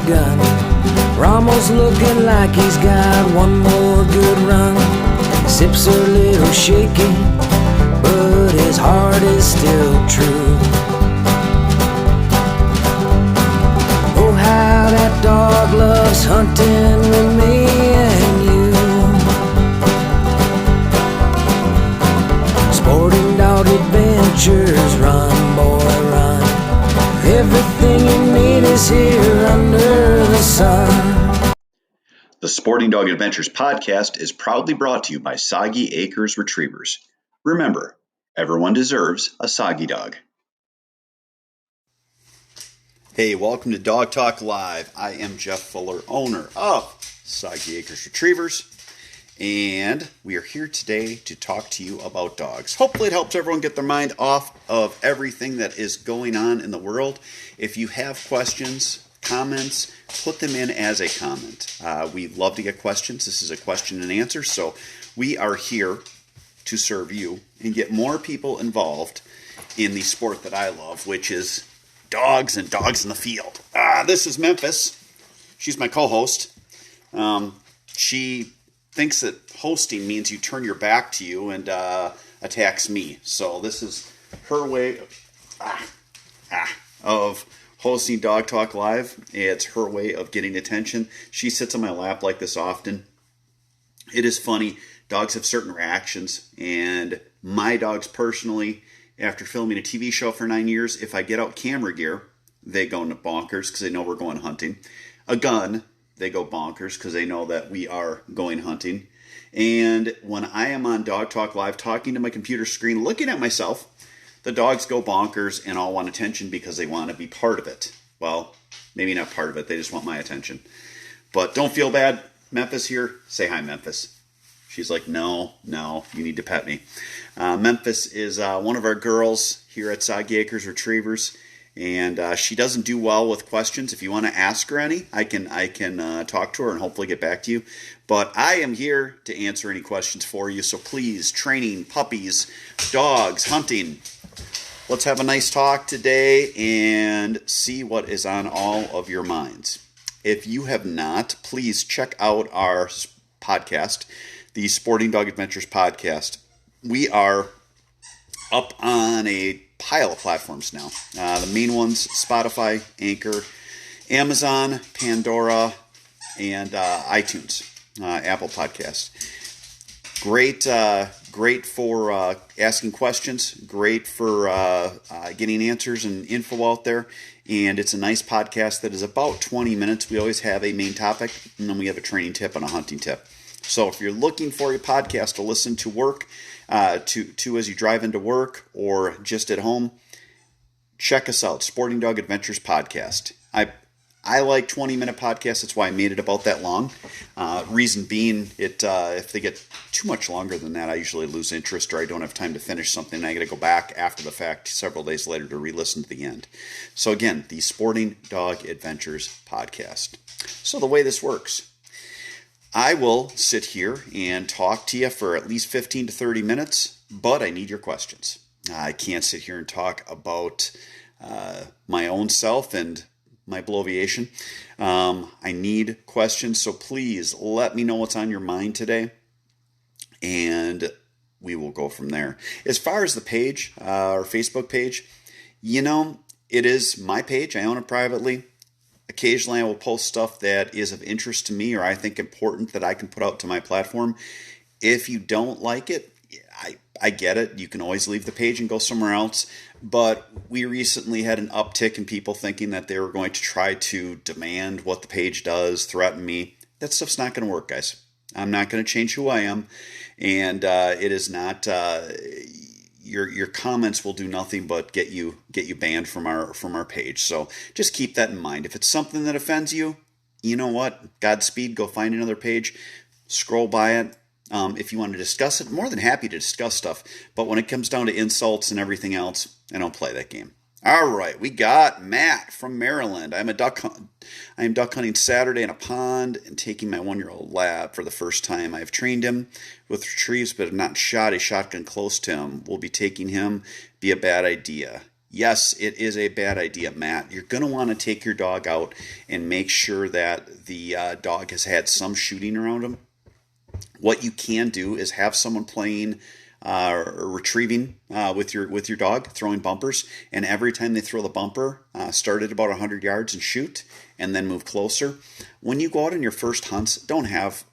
gun. Ramos looking like he's got one more good run. His hips are a little shaky, but his heart is still true. Oh, how that dog loves hunting with me and you. Sporting Dog Adventures, run, boy, run. Everything you need is here under the sun. The Sporting Dog Adventures podcast is proudly brought to you by Soggy Acres Retrievers. Remember, everyone deserves a soggy dog. Hey, welcome to Dog Talk Live. I am Jeff Fuller, owner of Soggy Acres Retrievers, and we are here today to talk to you about dogs. Hopefully it helps everyone get their mind off of everything that is going on in the world. If you have questions, comments, put them in as a comment. We love to get questions. This is a question and answer, so we are here to serve you and get more people involved in the sport that I love, which is dogs and dogs in the field. This is Memphis. She's my co-host. She thinks that hosting means you turn your back to you and attacks me. So this is her way of hosting Dog Talk Live. It's her way of getting attention. She sits on my lap like this often. It is funny. Dogs have certain reactions, and my dogs personally, after filming a TV show for 9 years, if I get out camera gear, they go bonkers because they know we're going hunting. A gun, they go bonkers because they know that we are going hunting. And when I am on Dog Talk Live talking to my computer screen, looking at myself, the dogs go bonkers and all want attention because they want to be part of it. Well, maybe not part of it. They just want my attention. But don't feel bad. Memphis here. Say hi, Memphis. She's like, no, you need to pet me. Memphis is one of our girls here at Soggy Acres Retrievers. And she doesn't do well with questions. If you want to ask her any, I can talk to her and hopefully get back to you. But I am here to answer any questions for you. So please, training, puppies, dogs, hunting. Let's have a nice talk today and see what is on all of your minds. If you have not, please check out our podcast, the Sporting Dog Adventures podcast. We are up on a pile of platforms now. The main ones, Spotify, Anchor, Amazon, Pandora, and iTunes, Apple Podcasts. Great for asking questions, great for getting answers and info out there, and it's a nice podcast that is about 20 minutes. We always have a main topic, and then we have a training tip and a hunting tip. So if you're looking for a podcast to listen to work, to as you drive into work or just at home, check us out, Sporting Dog Adventures Podcast. I like 20-minute podcasts. That's why I made it about that long. Reason being, if they get too much longer than that, I usually lose interest or I don't have time to finish something. And I got to go back after the fact several days later to re-listen to the end. So again, the Sporting Dog Adventures Podcast. So the way this works, I will sit here and talk to you for at least 15 to 30 minutes, but I need your questions. I can't sit here and talk about my own self and my bloviation. I need questions, so please let me know what's on your mind today, and we will go from there. As far as the page, our Facebook page, it is my page. I own it privately. Occasionally I will post stuff that is of interest to me or I think important that I can put out to my platform. If you don't like it, I get it. You can always leave the page and go somewhere else. But we recently had an uptick in people thinking that they were going to try to demand what the page does, threaten me. That stuff's not going to work, guys. I'm not going to change who I am. And it is not... Your comments will do nothing but get you banned from our page. So just keep that in mind. If it's something that offends you, you know what? Godspeed. Go find another page. Scroll by it. If you want to discuss it, more than happy to discuss stuff. But when it comes down to insults and everything else, I don't play that game. All right, we got Matt from Maryland. I am duck hunting Saturday in a pond and taking my 1-year-old lab for the first time. I have trained him with retrieves, but have not shot a shotgun close to him. Will be taking him be a bad idea? Yes, it is a bad idea, Matt. You're going to want to take your dog out and make sure that the dog has had some shooting around him. What you can do is have someone playing or retrieving with your dog, throwing bumpers, and every time they throw the bumper, start at about 100 yards and shoot, and then move closer. When you go out on your first hunts, don't have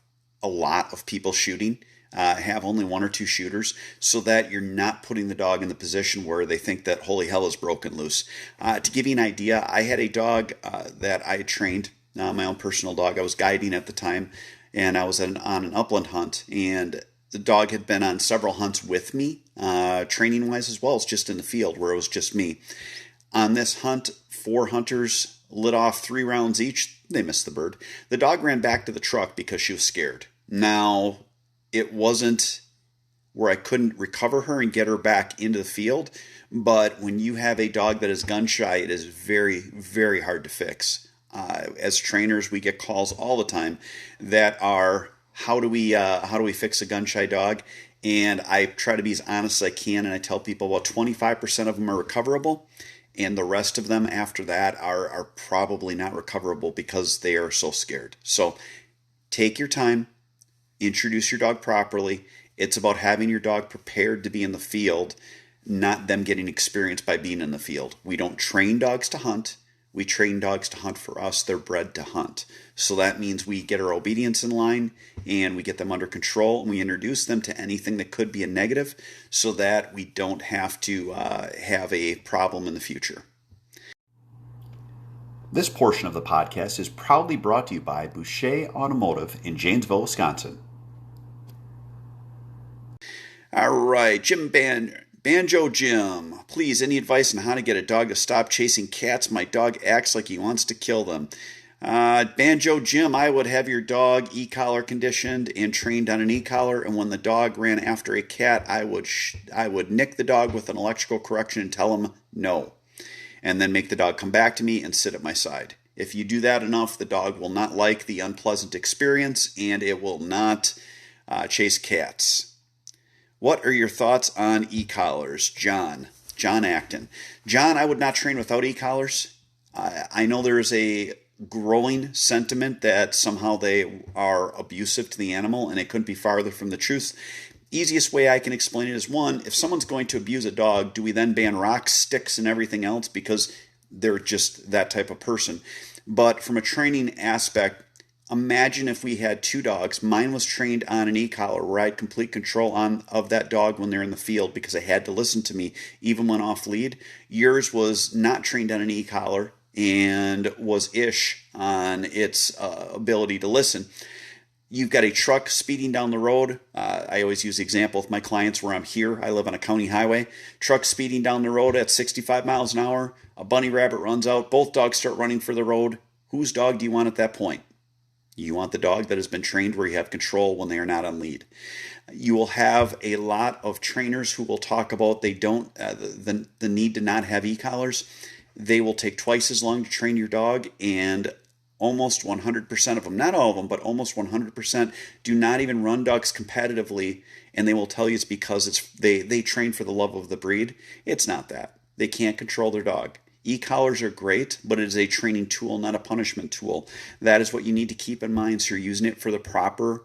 a lot of people shooting. Have only one or two shooters so that you're not putting the dog in the position where they think that holy hell is broken loose. To give you an idea, I had a dog that I had trained, my own personal dog. I was guiding at the time, and I was on an upland hunt, and the dog had been on several hunts with me, training wise as well as just in the field where it was just me. On this hunt, 4 hunters lit off 3 rounds each. They missed the bird. The dog ran back to the truck because she was scared. Now, it wasn't where I couldn't recover her and get her back into the field, but when you have a dog that is gun shy, it is very, very hard to fix. As trainers, we get calls all the time that are, how do we fix a gun shy dog? And I try to be as honest as I can, and I tell people about 25% of them are recoverable, and the rest of them after that are probably not recoverable because they are so scared. So take your time. Introduce your dog properly. It's about having your dog prepared to be in the field, not them getting experience by being in the field. We don't train dogs to hunt. We train dogs to hunt for us. They're bred to hunt. So that means we get our obedience in line and we get them under control and we introduce them to anything that could be a negative so that we don't have to have a problem in the future. This portion of the podcast is proudly brought to you by Boucher Automotive in Janesville, Wisconsin. All right, Banjo Jim, please, any advice on how to get a dog to stop chasing cats? My dog acts like he wants to kill them. Banjo Jim, I would have your dog e-collar conditioned and trained on an e-collar, and when the dog ran after a cat, I would nick the dog with an electrical correction and tell him no, and then make the dog come back to me and sit at my side. If you do that enough, the dog will not like the unpleasant experience, and it will not chase cats. What are your thoughts on e-collars? John Acton. John, I would not train without e-collars. I know there is a growing sentiment that somehow they are abusive to the animal, and it couldn't be farther from the truth. Easiest way I can explain it is, one, if someone's going to abuse a dog, do we then ban rocks, sticks, and everything else because they're just that type of person? But from a training aspect, imagine if we had 2 dogs. Mine was trained on an e-collar where I had complete control of that dog when they're in the field because they had to listen to me even when off lead. Yours was not trained on an e-collar and was ish on its ability to listen. You've got a truck speeding down the road. I always use the example with my clients where I'm here. I live on a county highway. Truck speeding down the road at 65 miles an hour. A bunny rabbit runs out. Both dogs start running for the road. Whose dog do you want at that point? You want the dog that has been trained where you have control when they are not on lead. You will have a lot of trainers who will talk about they don't the need to not have e-collars. They will take twice as long to train your dog, and almost 100% of them, not all of them, but almost 100% do not even run dogs competitively, and they will tell you it's because they train for the love of the breed. It's not that. They can't control their dog. E-collars are great, but it is a training tool, not a punishment tool. That is what you need to keep in mind so you're using it for the proper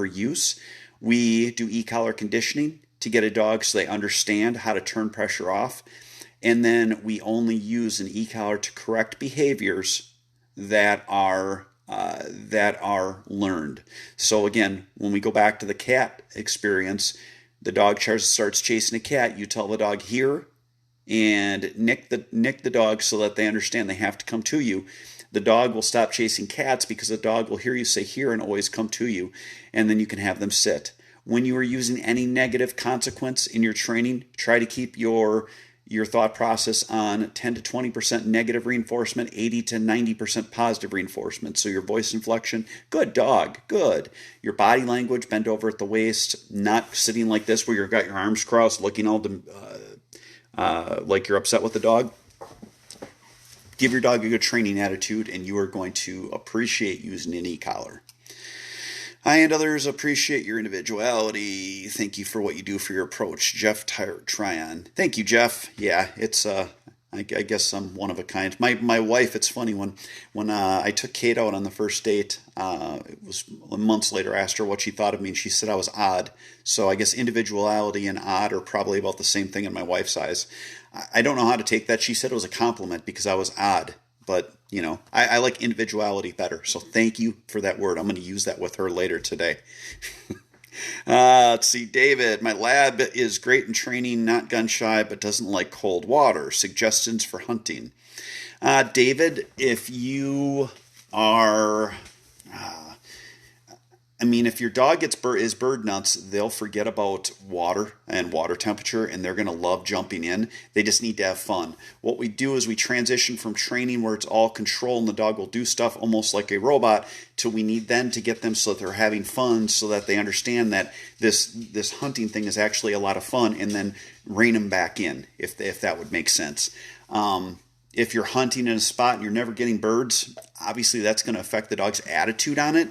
use. We do e-collar conditioning to get a dog so they understand how to turn pressure off. And then we only use an e-collar to correct behaviors that are learned. So again, when we go back to the cat experience, the dog starts chasing a cat. You tell the dog here, and nick the dog so that they understand they have to come to you. The dog will stop chasing cats because the dog will hear you say here and always come to you, and then you can have them sit. When you are using any negative consequence in your training, try to keep your thought process on 10 to 20% negative reinforcement, 80 to 90% positive reinforcement. So your voice inflection, good dog, good. Your body language, bend over at the waist, not sitting like this where you've got your arms crossed, looking all like you're upset with the dog. Give your dog a good training attitude, and you are going to appreciate using an e-collar. I and others appreciate your individuality. Thank you for what you do for your approach. Jeff Tryon. Thank you, Jeff. Yeah, it's I guess I'm one of a kind. My wife. It's funny when I took Kate out on the first date. It was months later. I asked her what she thought of me, and she said I was odd. So I guess individuality and odd are probably about the same thing in my wife's eyes. I don't know how to take that. She said it was a compliment because I was odd. But, I like individuality better. So thank you for that word. I'm going to use that with her later today. Let's see, David. My lab is great in training, not gun shy, but doesn't like cold water. Suggestions for hunting. David, if you are... if your dog is bird nuts, they'll forget about water and water temperature, and they're going to love jumping in. They just need to have fun. What we do is we transition from training where it's all control and the dog will do stuff almost like a robot to we need then to get them so that they're having fun, so that they understand that this hunting thing is actually a lot of fun, and then rein them back in if that would make sense. If you're hunting in a spot and you're never getting birds, obviously that's going to affect the dog's attitude on it.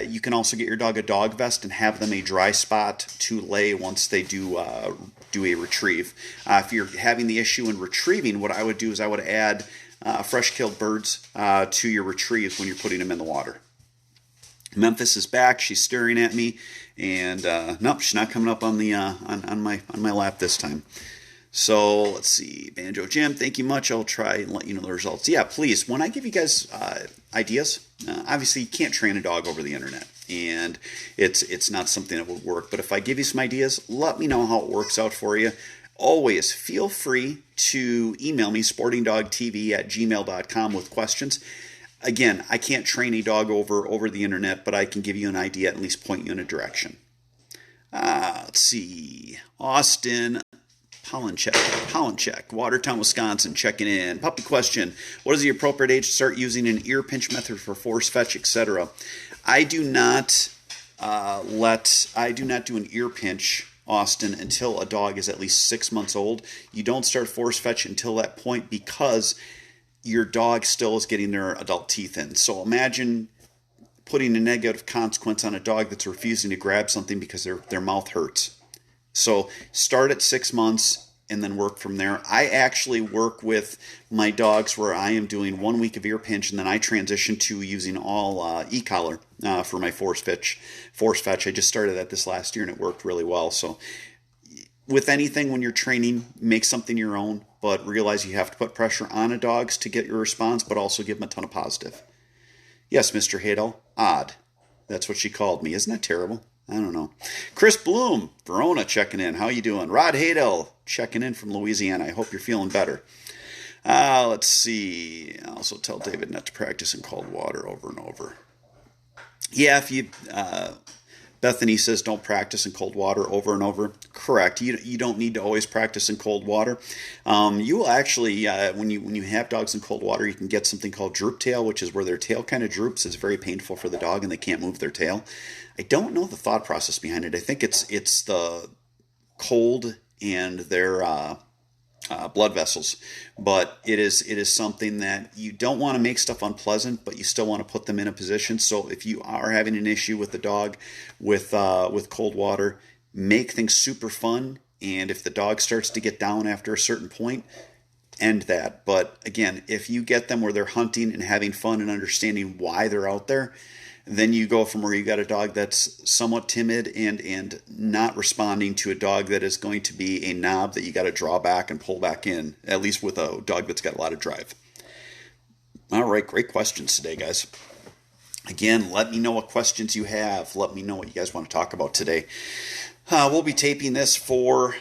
You can also get your dog a dog vest and have them a dry spot to lay once they do a retrieve. If you're having the issue in retrieving, what I would do is I would add fresh-killed birds to your retrieves when you're putting them in the water. Memphis is back. She's staring at me, and nope, she's not coming up on the on my lap this time. So let's see, Banjo Jim, thank you much. I'll try and let you know the results. Yeah, please. When I give you guys ideas, obviously you can't train a dog over the internet, and it's not something that would work. But if I give you some ideas, let me know how it works out for you. Always feel free to email me, sportingdogtv@gmail.com, with questions. Again, I can't train a dog over the internet, but I can give you an idea, at least point you in a direction. Let's see, Austin Pollencheck, Watertown, Wisconsin, checking in. Puppy question: what is the appropriate age to start using an ear pinch method for force fetch, etc.? I do not do an ear pinch, Austin, until a dog is at least 6 months old. You don't start force fetch until that point because your dog still is getting their adult teeth in. So imagine putting a negative consequence on a dog that's refusing to grab something because their mouth hurts. So start at 6 months and then work from there. I actually work with my dogs where I am doing 1 week of ear pinch, and then I transition to using all e-collar for my force fetch. I just started that this last year, and it worked really well. So with anything, when you're training, make something your own, but realize you have to put pressure on a dog to get your response, but also give them a ton of positive. Yes, Mr. Hadel, odd. That's what she called me. Isn't that terrible? I don't know. Chris Bloom, Verona, checking in. How you doing? Rod Hadel, checking in from Louisiana. I hope you're feeling better. Let's see. I also tell David not to practice in cold water over and over. Yeah, if you... Bethany says don't practice in cold water over and over. Correct. You don't need to always practice in cold water. You will actually, when you have dogs in cold water, you can get something called droop tail, which is where their tail kind of droops. It's very painful for the dog, and they can't move their tail. I don't know the thought process behind it. I think it's the cold and their blood vessels, but it is something that you don't want to make stuff unpleasant, but you still want to put them in a position. So if you are having an issue with the dog with cold water, make things super fun. And if the dog starts to get down after a certain point, end that. But again, if you get them where they're hunting and having fun and understanding why they're out there, then you go from where you got a dog that's somewhat timid and not responding to a dog that is going to be a knob that you got to draw back and pull back in, at least with a dog that's got a lot of drive. All right, great questions today, guys. Again, let me know what questions you have. Let me know what you guys want to talk about today. We'll be taping this for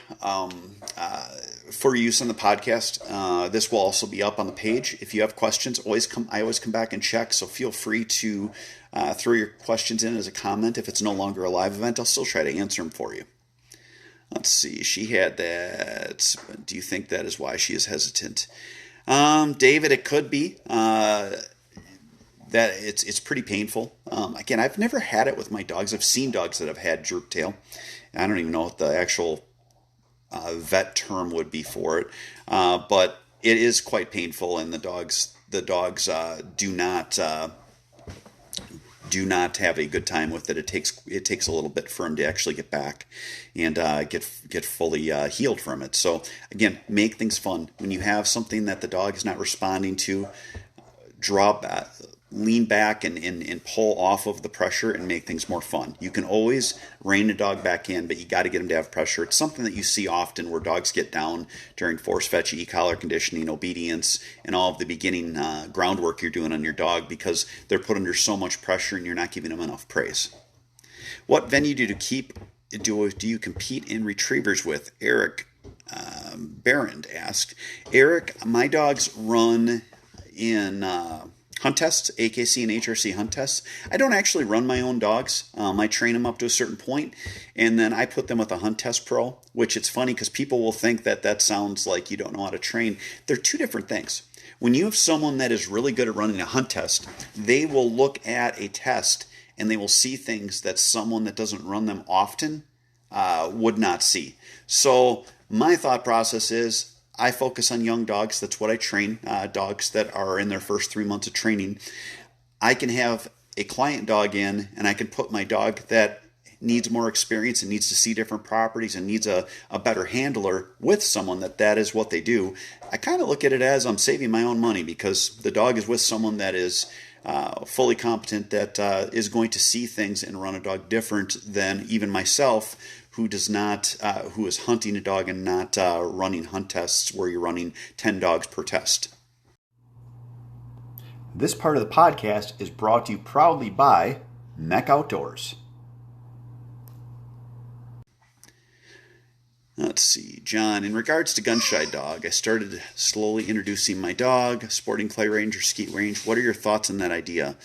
use on the podcast. This will also be up on the page. If you have questions, I always come back and check, so feel free to throw your questions in as a comment. If it's no longer a live event, I'll still try to answer them for you. Let's see. She had that. Do you think that is why she is hesitant? David, it could be. That it's pretty painful. Again, I've never had it with my dogs. I've seen dogs that have had droop tail. I don't even know what the actual vet term would be for it, but it is quite painful, and the dogs do do not have a good time with it. It takes a little bit for them to actually get back and get fully healed from it. So again, make things fun. When you have something that the dog is not responding to, lean back and pull off of the pressure and make things more fun. You can always rein a dog back in, but you got to get them to have pressure. It's something that you see often where dogs get down during force fetch, e-collar conditioning, obedience, and all of the beginning groundwork you're doing on your dog because they're put under so much pressure and you're not giving them enough praise. What venue do you compete in retrievers with? Eric Barrand asked. Eric, my dogs run in hunt tests, AKC and HRC hunt tests. I don't actually run my own dogs. I train them up to a certain point, and then I put them with a hunt test pro, which it's funny because people will think that sounds like you don't know how to train. They're two different things. When you have someone that is really good at running a hunt test, they will look at a test and they will see things that someone that doesn't run them often would not see. So my thought process is I focus on young dogs. That's what I train, dogs that are in their first 3 months of training. I can have a client dog in, and I can put my dog that needs more experience and needs to see different properties and needs a better handler with someone that is what they do. I kind of look at it as I'm saving my own money because the dog is with someone that is fully competent, that is going to see things and run a dog different than even myself, who is hunting a dog and not running hunt tests where you're running 10 dogs per test. This part of the podcast is brought to you proudly by Mech Outdoors. Let's see, John, in regards to gun-shy dog, I started slowly introducing my dog, sporting clay range or skeet range. What are your thoughts on that idea?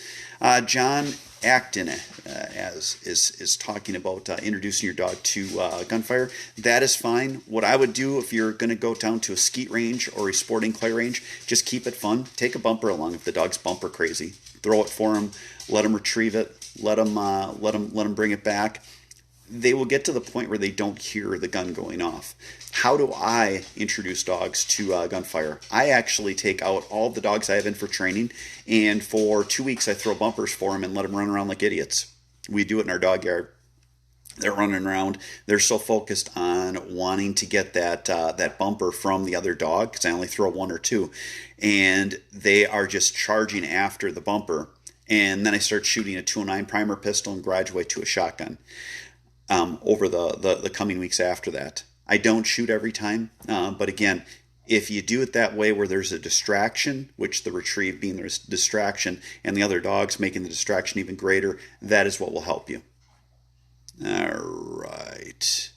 John Acton is talking about introducing your dog to gunfire. That is fine. What I would do if you're going to go down to a skeet range or a sporting clay range, just keep it fun. Take a bumper along if the dog's bumper crazy. Throw it for him. Let him retrieve it. Let him bring it back. They will get to the point where they don't hear the gun going off. How do I introduce dogs to gunfire? I actually take out all the dogs I have in for training, and for 2 weeks I throw bumpers for them and let them run around like idiots. We do it in our dog yard. They're running around. They're so focused on wanting to get that bumper from the other dog, because I only throw one or two, and they are just charging after the bumper. And then I start shooting a 209 primer pistol and graduate to a shotgun. Over the coming weeks after that. I don't shoot every time, but again, if you do it that way where there's a distraction, which the retrieve being there's distraction, and the other dog's making the distraction even greater, that is what will help you. All right.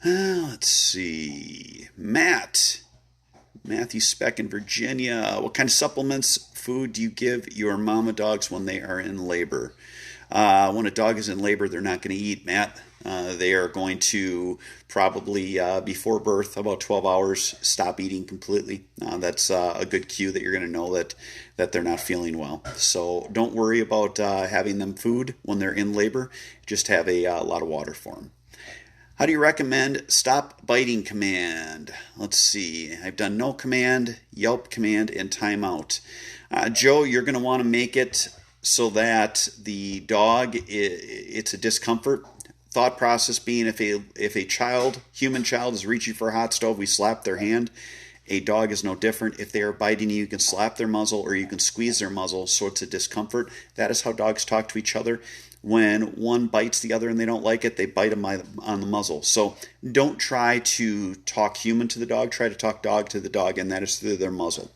Let's see. Matthew Speck in Virginia. What kind of supplements, food do you give your mama dogs when they are in labor? When a dog is in labor, they're not going to eat, Matt. They are going to probably, before birth, about 12 hours, stop eating completely. That's a good cue that you're going to know that they're not feeling well. So don't worry about having them food when they're in labor. Just have a lot of water for them. How do you recommend stop biting command? Let's see. I've done no command, yelp command, and timeout. Joe, you're going to want to make it so that the dog, it's a discomfort. Thought process being if a human child is reaching for a hot stove, we slap their hand. A dog is no different. If they are biting you can slap their muzzle or you can squeeze their muzzle, so it's a discomfort. That is how dogs talk to each other. When one bites the other and they don't like it, they bite them on the muzzle. So don't try to talk human to the dog. Try to talk dog to the dog, and that is through their muzzle.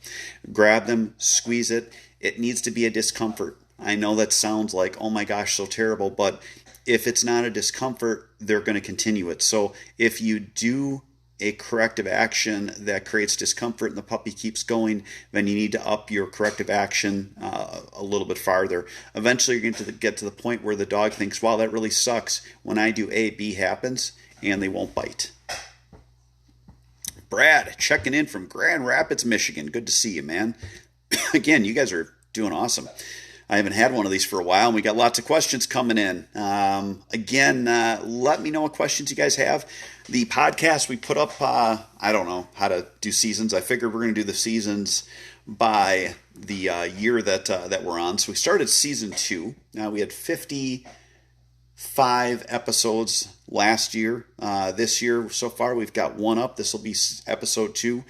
Grab them, squeeze it. It needs to be a discomfort. I know that sounds like, oh my gosh, so terrible, but if it's not a discomfort, they're going to continue it. So if you do a corrective action that creates discomfort and the puppy keeps going, then you need to up your corrective action a little bit farther. Eventually, you're going to get to the point where the dog thinks, wow, that really sucks. When I do A, B happens, and they won't bite. Brad, checking in from Grand Rapids, Michigan. Good to see you, man. Again, you guys are doing awesome. I haven't had one of these for a while, and we got lots of questions coming in. Again, let me know what questions you guys have. The podcast we put up, I don't know how to do seasons. I figured we're going to do the seasons by the year that we're on. So we started season 2. Now we had 55 episodes last year. This year so far we've got one up. This will be episode 2,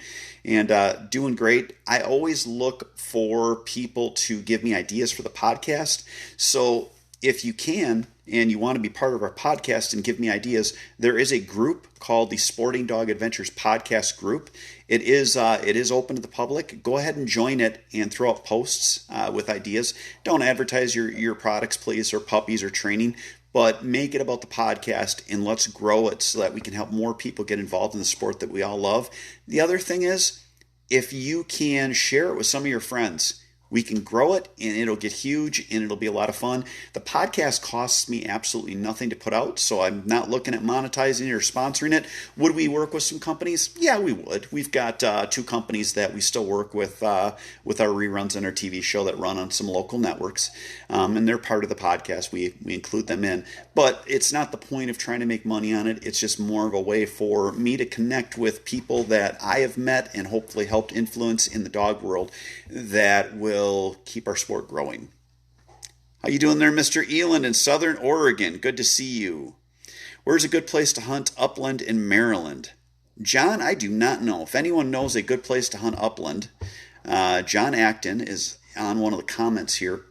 and doing great. I always look for people to give me ideas for the podcast. So if you can and you want to be part of our podcast and give me ideas, there is a group called the Sporting Dog Adventures Podcast Group. It is open to the public. Go ahead and join it and throw up posts with ideas. Don't advertise your products, please, or puppies or training, but make it about the podcast and let's grow it so that we can help more people get involved in the sport that we all love. The other thing is, if you can share it with some of your friends, we can grow it and it'll get huge and it'll be a lot of fun. The podcast costs me absolutely nothing to put out, so I'm not looking at monetizing it or sponsoring it. Would we work with some companies? Yeah, we would. We've got 2 companies that we still work with our reruns and our TV show that run on some local networks, and they're part of the podcast. We include them in. But it's not the point of trying to make money on it. It's just more of a way for me to connect with people that I have met and hopefully helped influence in the dog world that will keep our sport growing. How you doing there, Mr. Eland in Southern Oregon? Good to see you. Where's a good place to hunt upland in Maryland? John, I do not know. If anyone knows a good place to hunt upland, John Acton is on one of the comments here.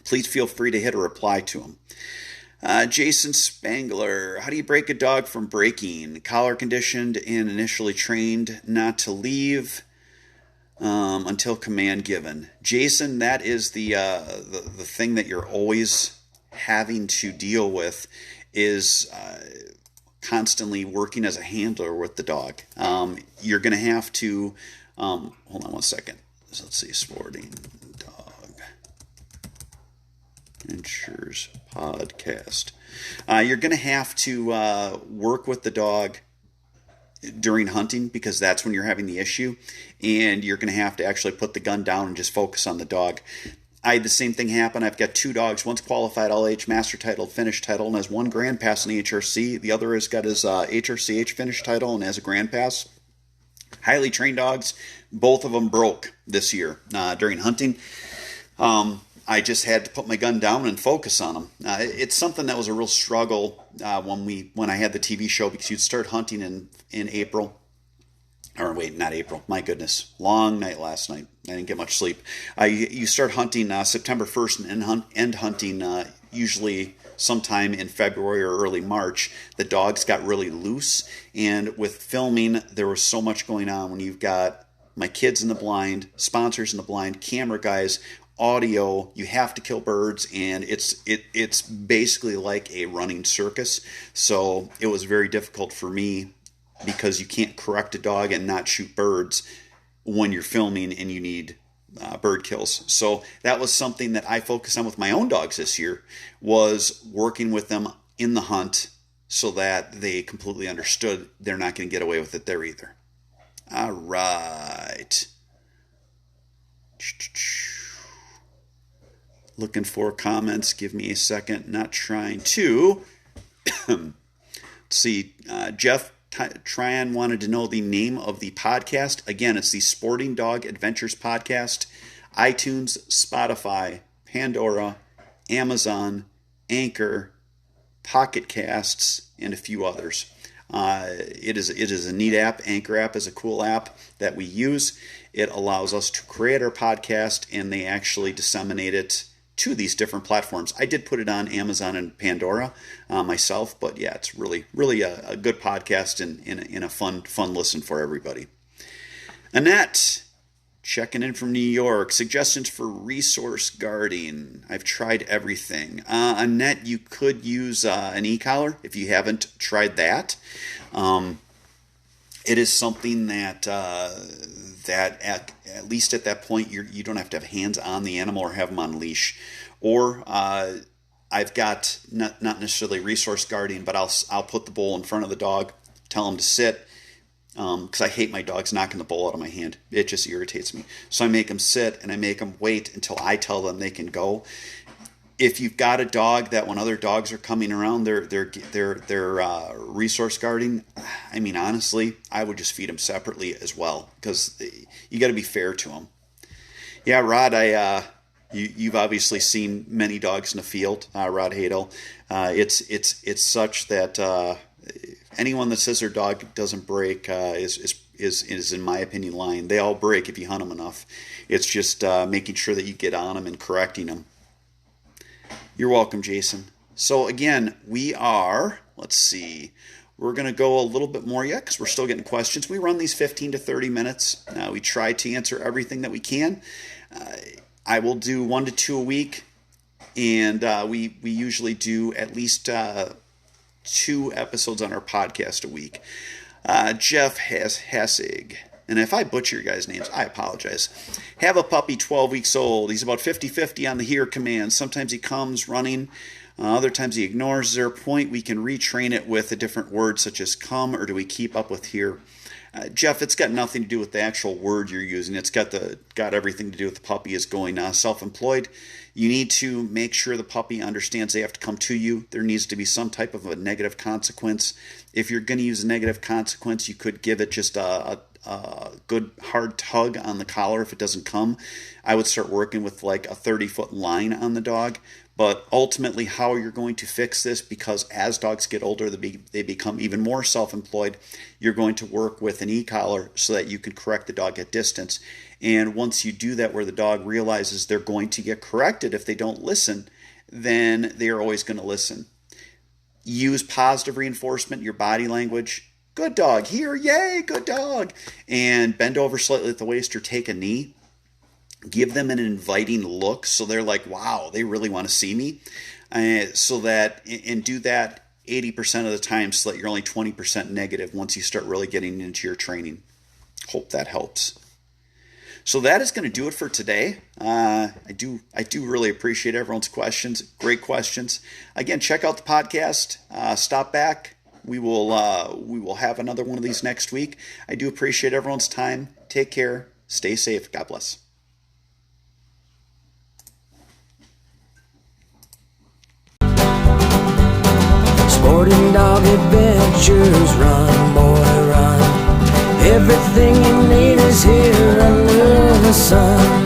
Please feel free to hit a reply to him. Jason Spangler, how do you break a dog from breaking? Collar conditioned and initially trained not to leave until command given. Jason, that is the thing that you're always having to deal with is constantly working as a handler with the dog. You're going to have to, hold on one second. So let's see, Sporting Dog Adventures Podcast. You're going to have to work with the dog during hunting because that's when you're having the issue, and you're going to have to actually put the gun down and just focus on the dog. I had the same thing happen. I've got 2 dogs. One's qualified all-age master title, finish title, and has 1 grand pass in the HRC. The other has got his HRCH finish title and has a grand pass. Highly trained dogs. Both of them broke this year during hunting. I just had to put my gun down and focus on them. It's something that was a real struggle when I had the TV show, because you'd start hunting in April. Or wait, not April. My goodness. Long night last night. I didn't get much sleep. You start hunting September 1st and end hunting usually sometime in February or early March. The dogs got really loose. And with filming, there was so much going on when you've got my kids in the blind, sponsors in the blind, camera guys, audio. You have to kill birds, and it's basically like a running circus. So it was very difficult for me because you can't correct a dog and not shoot birds when you're filming and you need bird kills. So that was something that I focused on with my own dogs this year, was working with them in the hunt so that they completely understood they're not going to get away with it there either. All right. Looking for comments. Give me a second. Not trying to. Let's see. Jeff Tryon wanted to know the name of the podcast. Again, it's the Sporting Dog Adventures Podcast. iTunes, Spotify, Pandora, Amazon, Anchor, Pocket Casts, and a few others. It is a neat app. Anchor app is a cool app that we use. It allows us to create our podcast, and they actually disseminate it to these different platforms. I did put it on Amazon and Pandora myself, but yeah, it's really a good podcast and a fun listen for everybody. Annette, checking in from New York. Suggestions for resource guarding. I've tried everything. Annette, you could use an e-collar if you haven't tried that. It is something that at least at that point you don't have to have hands on the animal or have them on leash. Or I've got not necessarily resource guarding, but I'll put the bowl in front of the dog, tell him to sit, because I hate my dogs knocking the bowl out of my hand. It just irritates me. So I make them sit and I make them wait until I tell them they can go. If you've got a dog that when other dogs are coming around, they're resource guarding, I mean, honestly, I would just feed them separately as well, because you got to be fair to them. Yeah, Rod, you've obviously seen many dogs in the field, Rod Hadel. It's such that anyone that says their dog doesn't break is in my opinion lying. They all break if you hunt them enough. It's just making sure that you get on them and correcting them. You're welcome, Jason. So again, let's see, we're going to go a little bit more yet because we're still getting questions. We run these 15 to 30 minutes. We try to answer everything that we can. I will do 1 to 2 a week, and we usually do at least 2 episodes on our podcast a week. Jeff Hassig, and if I butcher your guys' names, I apologize. Have a puppy 12 weeks old. He's about 50-50 on the hear command. Sometimes he comes running. Other times he ignores. Is there a point we can retrain it with a different word such as come, or do we keep up with hear? Jeff, it's got nothing to do with the actual word you're using. It's got everything to do with the puppy is going self-employed. You need to make sure the puppy understands they have to come to you. There needs to be some type of a negative consequence. If you're going to use a negative consequence, you could give it just a good hard tug on the collar if it doesn't come. I would start working with like a 30-foot line on the dog. But ultimately, how you're going to fix this, because as dogs get older, they become even more self-employed, you're going to work with an e-collar so that you can correct the dog at distance. And once you do that where the dog realizes they're going to get corrected if they don't listen, then they are always going to listen. Use positive reinforcement, your body language. Good dog, here, yay, good dog. And bend over slightly at the waist or take a knee. Give them an inviting look so they're like, wow, they really want to see me. And do that 80% of the time so that you're only 20% negative once you start really getting into your training. Hope that helps. So that is going to do it for today. I do really appreciate everyone's questions. Great questions. Again, check out the podcast. Stop back. We will have another one of these next week. I do appreciate everyone's time. Take care. Stay safe. God bless. Sporting dog adventures, run, boy, run. Everything you need is here under the sun.